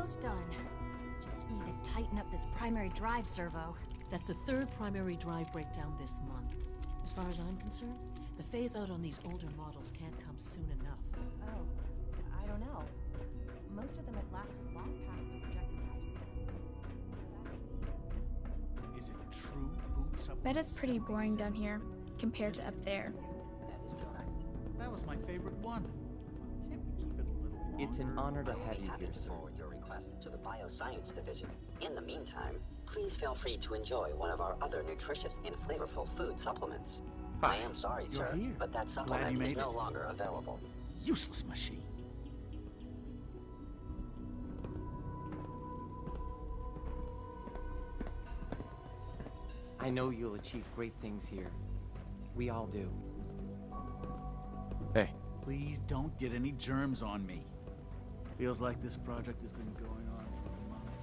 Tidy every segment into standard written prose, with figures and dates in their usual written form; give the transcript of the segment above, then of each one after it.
Almost done. Just need to tighten up this primary drive servo. That's the third primary drive breakdown this month. As far as I'm concerned, the phase-out on these older models can't come soon enough. Oh, I don't know. Most of them have lasted long past their projected lifespans. Is it true food supplements? Bet it's pretty boring down here compared to up there. That is correct. That was my favorite one. Can't we keep it a little longer? It's an honor to I will have be you happy here, to sir. forward your request to the Bioscience Division. In the meantime, please feel free to enjoy one of our other nutritious and flavorful food supplements. Hi, I am sorry, you're sir, here. but that Glad supplement you is made no it. longer available. Useless machine. I know you'll achieve great things here. We all do. Hey. Please don't get any germs on me. Feels like this project has been going on for months.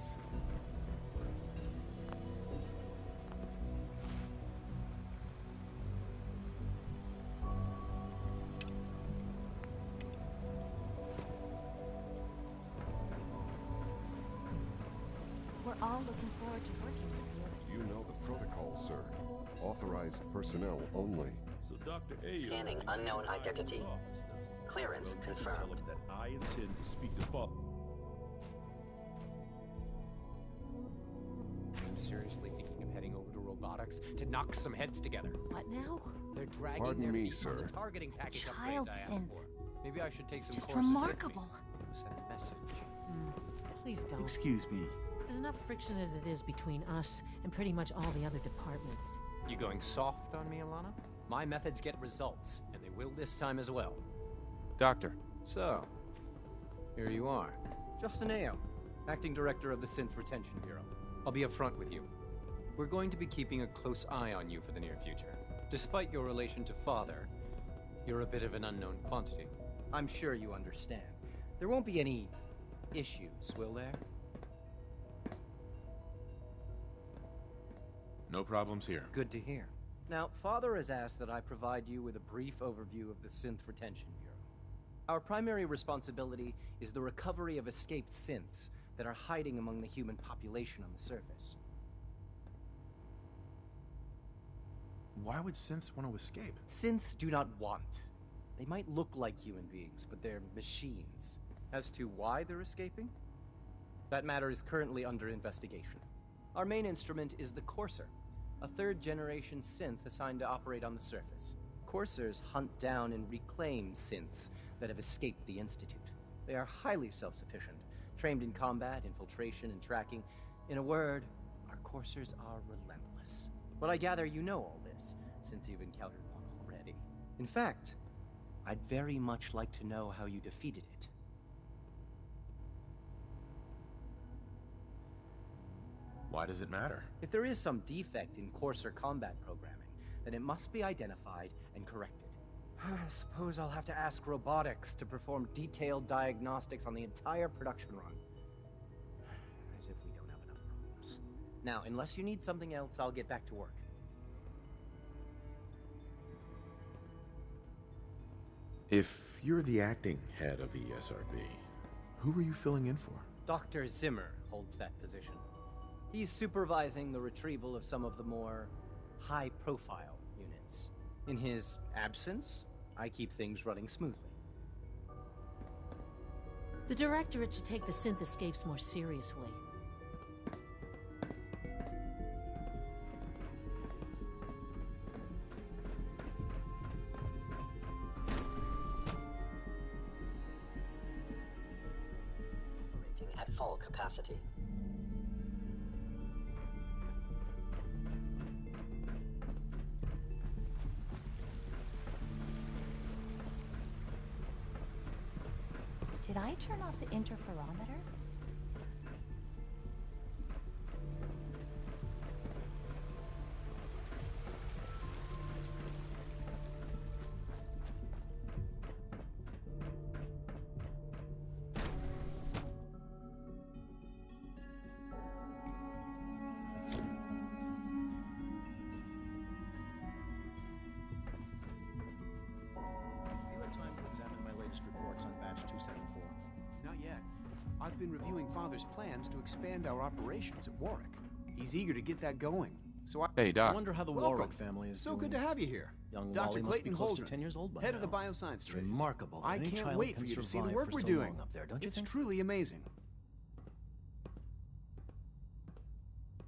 We're all looking forward to working with you. You know the protocol, sir. Authorized personnel only. So Dr. Ayo Scanning is unknown in my identity. office, doesn't he? Clearance Tell confirmed. him that I intend to speak to Father. I'm seriously thinking of heading over to robotics to knock some heads together. What now? They're dragging Pardon their me, feet on sir. the targeting package Child upgrades I asked synth. for. Maybe I should take It's some just courses remarkable. with me. Send a message. Please don't. Excuse me. There's enough friction as it is between us and pretty much all the other departments. You going soft on me, Alana? My methods get results, and they will this time as well. Doctor. So, here you are. Justin Ayo, Acting Director of the Synth Retention Bureau. I'll be upfront with you. We're going to be keeping a close eye on you for the near future. Despite your relation to Father, you're a bit of an unknown quantity. I'm sure you understand. There won't be any issues, will there? No problems here. Good to hear. Now, Father has asked that I provide you with a brief overview of the Synth Retention Bureau. Our primary responsibility is the recovery of escaped synths that are hiding among the human population on the surface. Why would synths want to escape? Synths do not want. They might look like human beings, but they're machines. As to why they're escaping? That matter is currently under investigation. Our main instrument is the Courser, a third-generation synth assigned to operate on the surface. Coursers hunt down and reclaim synths that have escaped the Institute. They are highly self-sufficient, trained in combat, infiltration, and tracking. In a word, our Coursers are relentless. But I gather you know all this, since you've encountered one already. In fact, I'd very much like to know how you defeated it. Why does it matter? If there is some defect in Courser combat programming, then it must be identified and corrected. I suppose I'll have to ask robotics to perform detailed diagnostics on the entire production run. As if we don't have enough problems. Now, unless you need something else, I'll get back to work. If you're the acting head of the SRB, who are you filling in for? Dr. Zimmer holds that position. He's supervising the retrieval of some of the more high-profile units. In his absence, I keep things running smoothly. The Directorate should take the synth escapes more seriously. Operating at full capacity. Did I turn off the interferometer? Have you had time to examine my latest reports on Batch 274? Not yet. I've been father's plans to expand our operations at Warwick. He's eager to get that going. So Hey, I Doc. wonder how the Welcome. Warwick family is So doing. good to have you here. Young Dr. Wally must Clayton be close to Holdren, 10 years old by head now. of the bioscience It's division. remarkable. I Any can't child wait can for you to see the survive work for we're so doing. long up there, don't you It's think? truly amazing.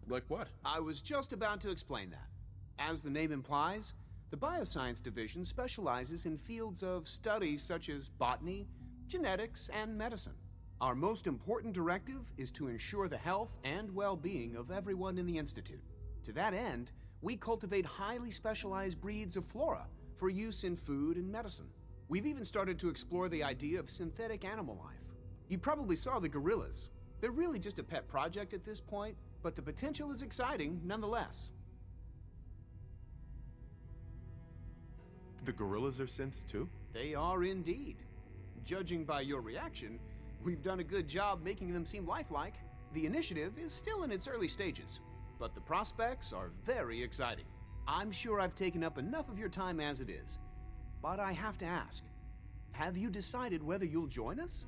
Like what? I was just about to explain that. As the name implies, the Bioscience Division specializes in fields of study such as botany, genetics, and medicine. Our most important directive is to ensure the health and well-being of everyone in the Institute. To that end, we cultivate highly specialized breeds of flora for use in food and medicine. We've even started to explore the idea of synthetic animal life. You probably saw the gorillas. They're really just a pet project at this point, but the potential is exciting nonetheless. The gorillas are synths too? They are indeed. Judging by your reaction, we've done a good job making them seem lifelike. The initiative is still in its early stages, but the prospects are very exciting. I'm sure I've taken up enough of your time as it is, but I have to ask, have you decided whether you'll join us?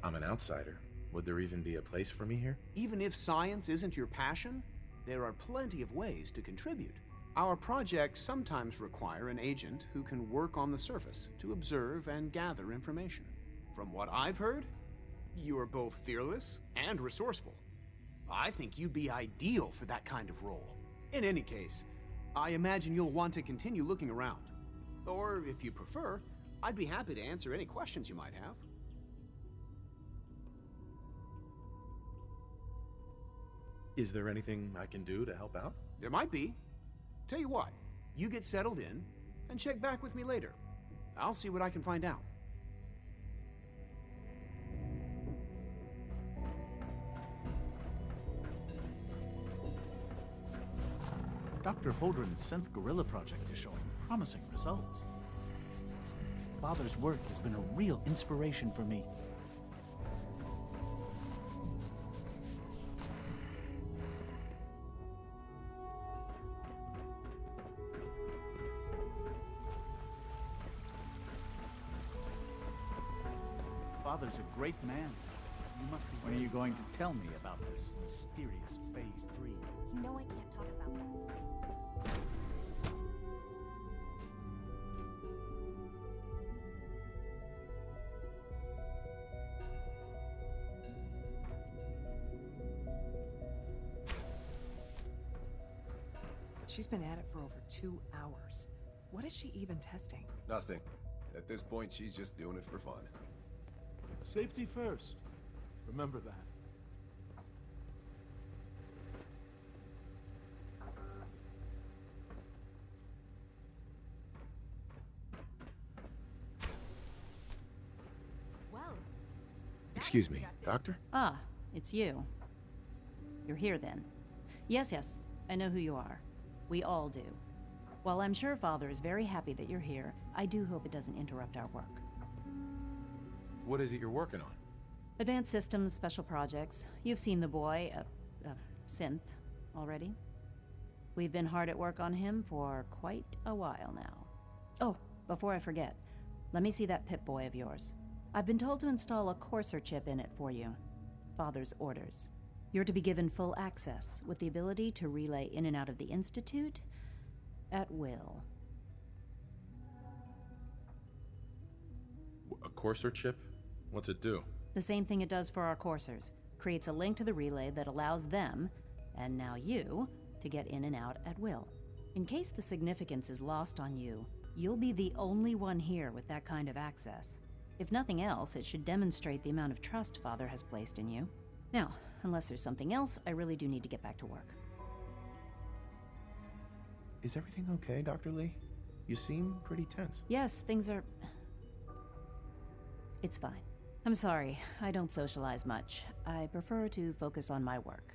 I'm an outsider. Would there even be a place for me here? Even if science isn't your passion, there are plenty of ways to contribute. Our projects sometimes require an agent who can work on the surface to observe and gather information. From what I've heard, you are both fearless and resourceful. I think you'd be ideal for that kind of role. In any case, I imagine you'll want to continue looking around. Or, if you prefer, I'd be happy to answer any questions you might have. Is there anything I can do to help out? There might be. Tell you what, you get settled in and check back with me later. I'll see what I can find out. Dr. Holdren's synth gorilla project is showing promising results. Father's work has been a real inspiration for me. Father's a great man. You must be. When are you going to tell me about this mysterious Phase 3? You know I can't talk about that. She's been at it for over 2 hours. What is she even testing? Nothing. At this point, she's just doing it for fun. Safety first. Remember that. Well, Excuse me, Doctor? Ah, it's you. You're here then. Yes, I know who you are. We all do. While I'm sure Father is very happy that you're here, I do hope it doesn't interrupt our work. What is it you're working on? Advanced Systems Special Projects. You've seen the boy, Synth, already. We've been hard at work on him for quite a while now. Oh, before I forget, let me see that Pip-Boy of yours. I've been told to install a Courser chip in it for you. Father's orders. You're to be given full access, with the ability to relay in and out of the Institute at will. A Courser chip? What's it do? The same thing it does for our coursers. Creates a link to the relay that allows them, and now you, to get in and out at will. In case the significance is lost on you, you'll be the only one here with that kind of access. If nothing else, it should demonstrate the amount of trust Father has placed in you. Now, unless there's something else, I really do need to get back to work. Is everything okay, Dr. Lee? You seem pretty tense. Yes, things are... It's fine. I'm sorry, I don't socialize much. I prefer to focus on my work.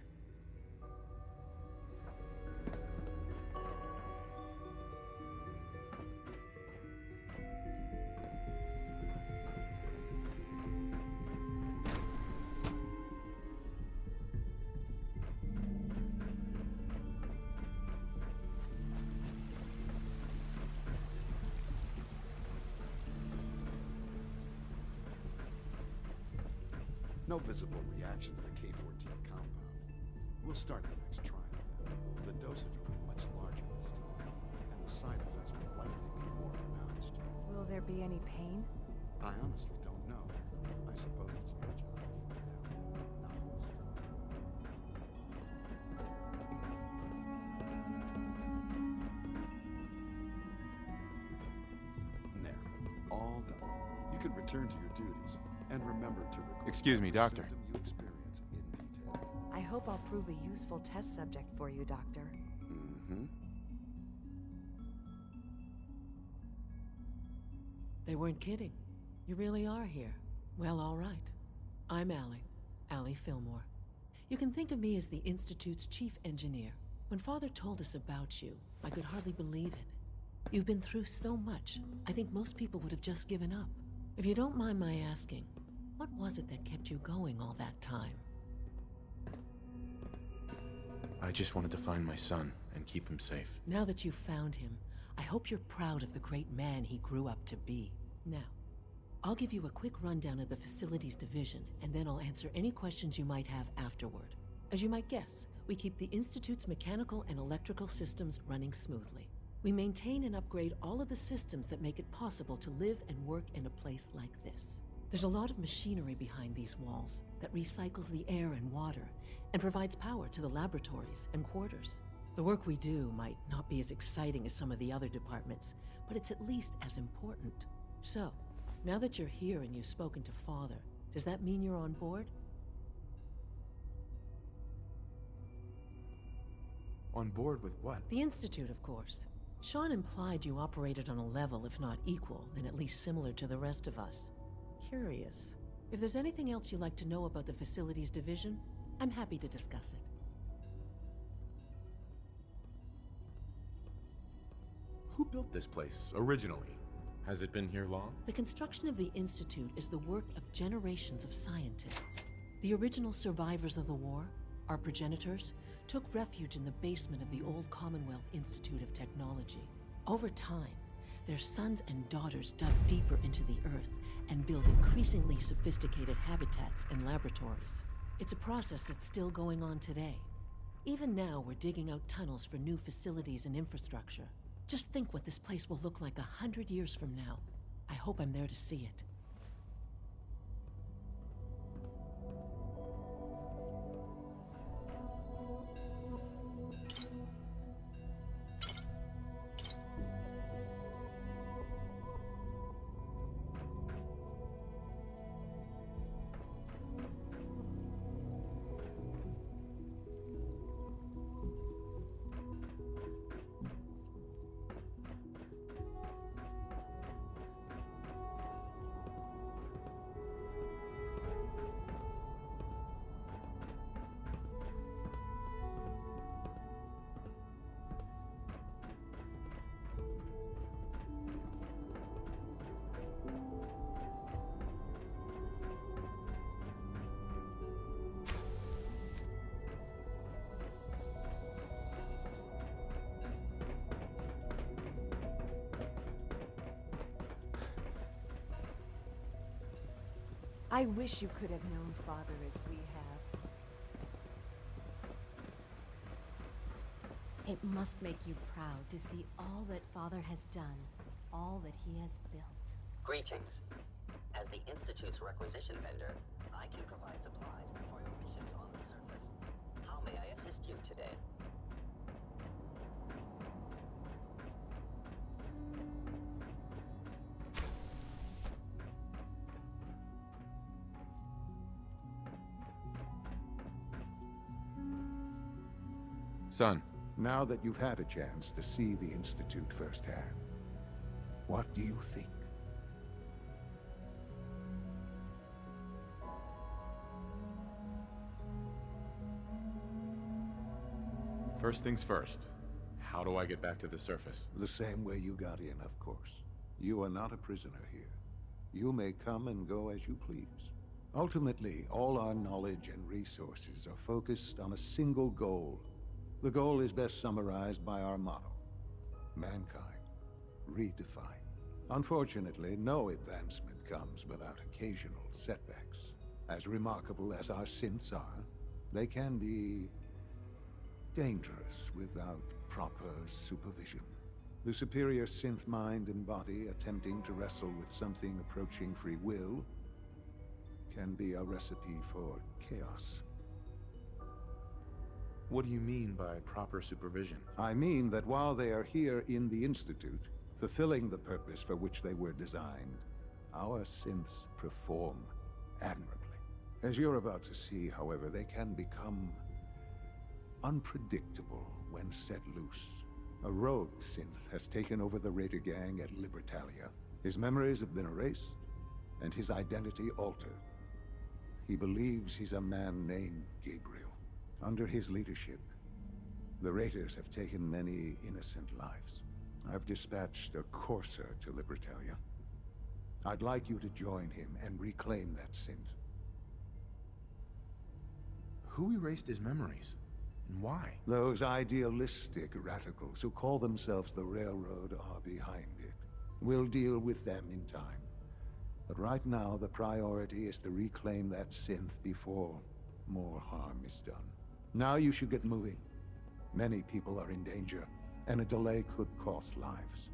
No visible reaction to the K-14 compound. We'll start the next trial then. The dosage will be much larger this time, and the side effects will likely be more pronounced. Will there be any pain? I honestly don't know. I suppose it's your job to find out. Not hold still. There. All done. You can return to your duties. And remember to record Excuse me, every Doctor. symptom you experience in detail. I hope I'll prove a useful test subject for you, Doctor. Mm-hmm. They weren't kidding. You really are here. Well, all right. I'm Allie Fillmore. You can think of me as the Institute's chief engineer. When Father told us about you, I could hardly believe it. You've been through so much, I think most people would have just given up. If you don't mind my asking, what was it that kept you going all that time? I just wanted to find my son and keep him safe. Now that you've found him, I hope you're proud of the great man he grew up to be. Now, I'll give you a quick rundown of the Facilities Division, and then I'll answer any questions you might have afterward. As you might guess, we keep the Institute's mechanical and electrical systems running smoothly. We maintain and upgrade all of the systems that make it possible to live and work in a place like this. There's a lot of machinery behind these walls that recycles the air and water and provides power to the laboratories and quarters. The work we do might not be as exciting as some of the other departments, but it's at least as important. So, now that you're here and you've spoken to Father, does that mean you're on board? On board with what? The Institute, of course. Sean implied you operated on a level, if not equal, then at least similar to the rest of us. Curious. If there's anything else you'd like to know about the Facilities Division, I'm happy to discuss it. Who built this place, originally? Has it been here long? The construction of the Institute is the work of generations of scientists. The original survivors of the war, our progenitors, took refuge in the basement of the old Commonwealth Institute of Technology. Over time, their sons and daughters dug deeper into the earth and built increasingly sophisticated habitats and laboratories. It's a process that's still going on today. Even now, we're digging out tunnels for new facilities and infrastructure. Just think what this place will look like 100 years from now. I hope I'm there to see it. I wish you could have known Father as we have. It must make you proud to see all that Father has done, all that he has built. Greetings. As the Institute's requisition vendor, I can provide supplies for your missions on the surface. How may I assist you today? Son. Now that you've had a chance to see the Institute firsthand, what do you think? First things first. How do I get back to the surface? The same way you got in, of course. You are not a prisoner here. You may come and go as you please. Ultimately, all our knowledge and resources are focused on a single goal. The goal is best summarized by our motto: mankind, redefined. Unfortunately, no advancement comes without occasional setbacks. As remarkable as our synths are, they can be dangerous without proper supervision. The superior synth mind and body attempting to wrestle with something approaching free will can be a recipe for chaos. What do you mean by proper supervision? I mean that while they are here in the Institute, fulfilling the purpose for which they were designed, our synths perform admirably. As you're about to see, however, they can become unpredictable when set loose. A rogue synth has taken over the Raider gang at Libertalia. His memories have been erased, and his identity altered. He believes he's a man named Gabriel. Under his leadership, the Raiders have taken many innocent lives. I've dispatched a courser to Libertalia. I'd like you to join him and reclaim that synth. Who erased his memories? And why? Those idealistic radicals who call themselves the Railroad are behind it. We'll deal with them in time. But right now, the priority is to reclaim that synth before more harm is done. Now you should get moving. Many people are in danger, and a delay could cost lives.